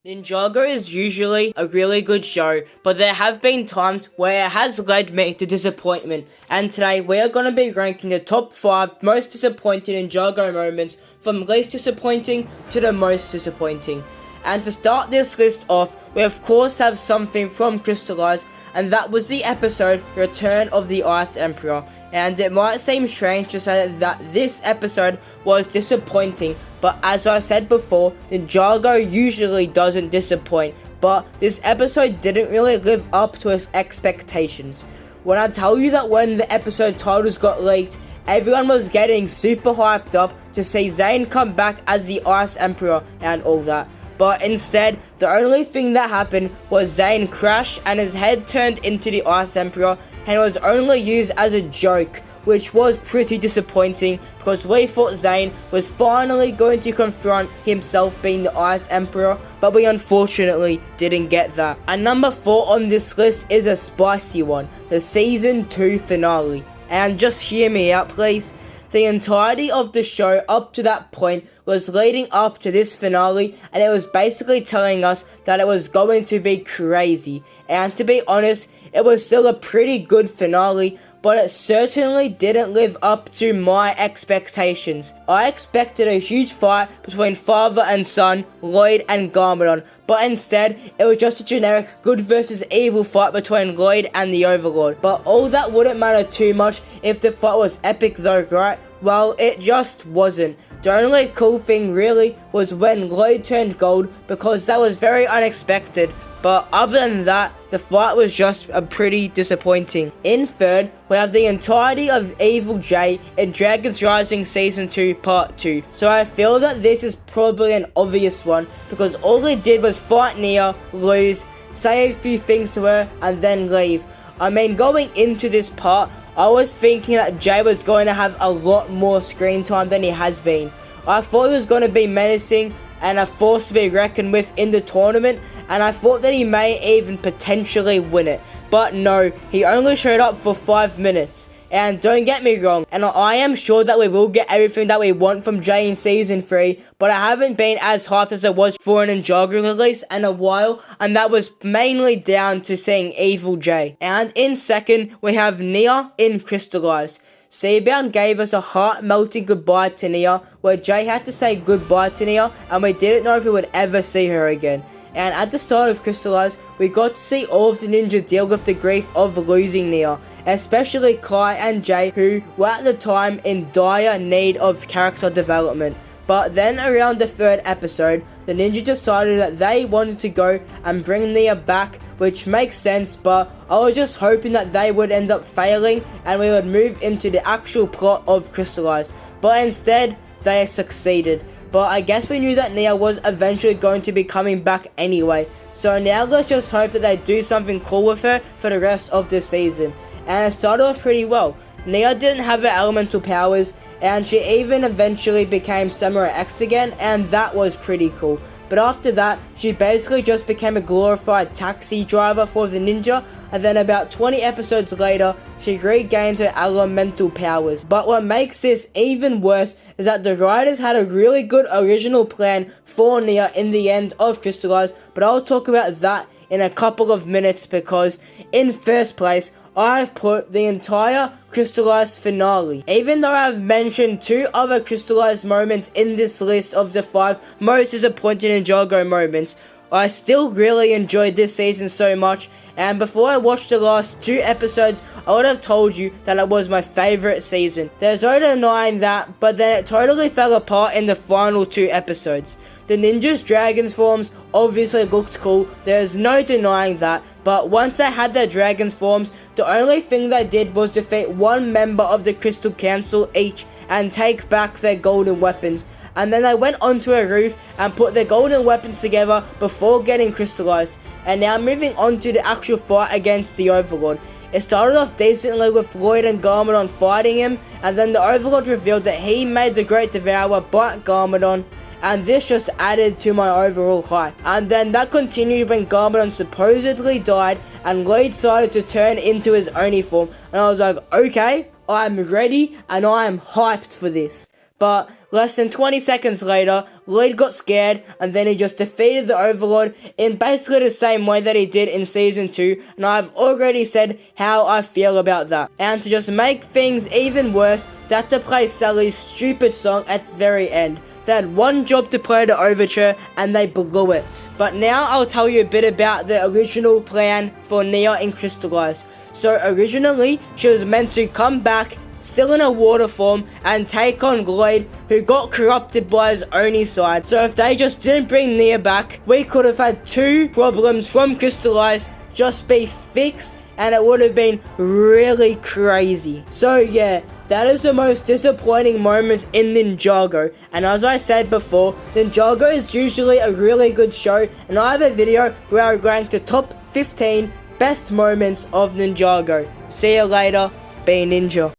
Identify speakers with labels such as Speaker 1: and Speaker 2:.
Speaker 1: Ninjago is usually a really good show, but there have been times where it has led me to disappointment, and today we are going to be ranking the top 5 most disappointing Ninjago moments from least disappointing to the most disappointing. And to start this list off, we of course have something from Crystallized, and that was the episode Return of the Ice Emperor. And it might seem strange to say that this episode was disappointing, but as I said before, Ninjago usually doesn't disappoint, but this episode didn't really live up to its expectations. When I tell you that when the episode titles got leaked, everyone was getting super hyped up to see Zane come back as the Ice Emperor and all that. But instead, the only thing that happened was Zane crashed and his head turned into the Ice Emperor, and it was only used as a joke, which was pretty disappointing because we thought Zane was finally going to confront himself being the Ice Emperor, but we unfortunately didn't get that. And number 4 on this list is a spicy one, the Season 2 finale. And just hear me out please. The entirety of the show up to that point was leading up to this finale, and it was basically telling us that it was going to be crazy. And to be honest, it was still a pretty good finale, but it certainly didn't live up to my expectations. I expected a huge fight between father and son, Lloyd and Garmadon, but instead, it was just a generic good versus evil fight between Lloyd and the Overlord. But all that wouldn't matter too much if the fight was epic though, right? Well, it just wasn't. The only cool thing really was when Lloyd turned gold, because that was very unexpected. But other than that, the fight was just pretty disappointing. In third, we have the entirety of Evil J in Dragon's Rising Season 2 Part 2. So I feel that this is probably an obvious one, because all he did was fight Nia, lose, say a few things to her, and then leave. I mean, going into this part, I was thinking that Jay was going to have a lot more screen time than he has been. I thought he was going to be menacing and a force to be reckoned with in the tournament, and I thought that he may even potentially win it. But no, he only showed up for 5 minutes. And don't get me wrong, and I am sure that we will get everything that we want from Jay in Season 3, but I haven't been as hyped as I was for an Ninjago release in a while, and that was mainly down to seeing Evil J. And in second, we have Nia in Crystallized. Seabound gave us a heart-melting goodbye to Nia, where Jay had to say goodbye to Nia, and we didn't know if we would ever see her again. And at the start of Crystallized, we got to see all of the ninja deal with the grief of losing Nia, especially Kai and Jay, who were at the time in dire need of character development. But then around the 3rd episode, the ninja decided that they wanted to go and bring Nia back, which makes sense, but I was just hoping that they would end up failing and we would move into the actual plot of Crystallized. But instead, they succeeded. But I guess we knew that Nia was eventually going to be coming back anyway. So now let's just hope that they do something cool with her for the rest of the season. And it started off pretty well. Nia didn't have her elemental powers, and she even eventually became Samurai X again, and that was pretty cool. But after that, she basically just became a glorified taxi driver for the ninja, and then about 20 episodes later, she regained her elemental powers. But what makes this even worse is that the writers had a really good original plan for Nia in the end of Crystallized, but I'll talk about that in a couple of minutes, because in first place, I've put the entire Crystallized finale. Even though I've mentioned 2 other Crystallized moments in this list of the 5 most disappointing Ninjago moments, I still really enjoyed this season so much, and before I watched the last 2 episodes, I would have told you that it was my favourite season. There's no denying that, but then it totally fell apart in the final 2 episodes. The ninja's dragon's forms obviously looked cool, there's no denying that, but once they had their dragon's forms, the only thing they did was defeat 1 member of the Crystal Council each and take back their golden weapons. And then they went onto a roof and put their golden weapons together before getting crystallized. And now moving on to the actual fight against the Overlord. It started off decently with Lloyd and Garmadon fighting him, and then the Overlord revealed that he made the Great Devourer bite Garmadon, and this just added to my overall hype. And then that continued when Garmadon supposedly died and Lloyd decided to turn into his Oni form, and I was like, okay, I'm ready and I am hyped for this. but less than 20 seconds later, Lloyd got scared and then he just defeated the Overlord in basically the same way that he did in Season 2, and I've already said how I feel about that. And to just make things even worse, they had to play Sally's stupid song at the very end. They had one job to play the overture and they blew it. But now I'll tell you a bit about the original plan for Nia in Crystallize. So originally, she was meant to come back still in a water form and take on Lloyd, who got corrupted by his Oni side. So if they just didn't bring Nia back, we could have had 2 problems from Crystallize just be fixed, and it would have been really crazy. So yeah, that is the most disappointing moments in Ninjago. And as I said before, Ninjago is usually a really good show, and I have a video where I rank the top 15 best moments of Ninjago. See you later, be Ninja.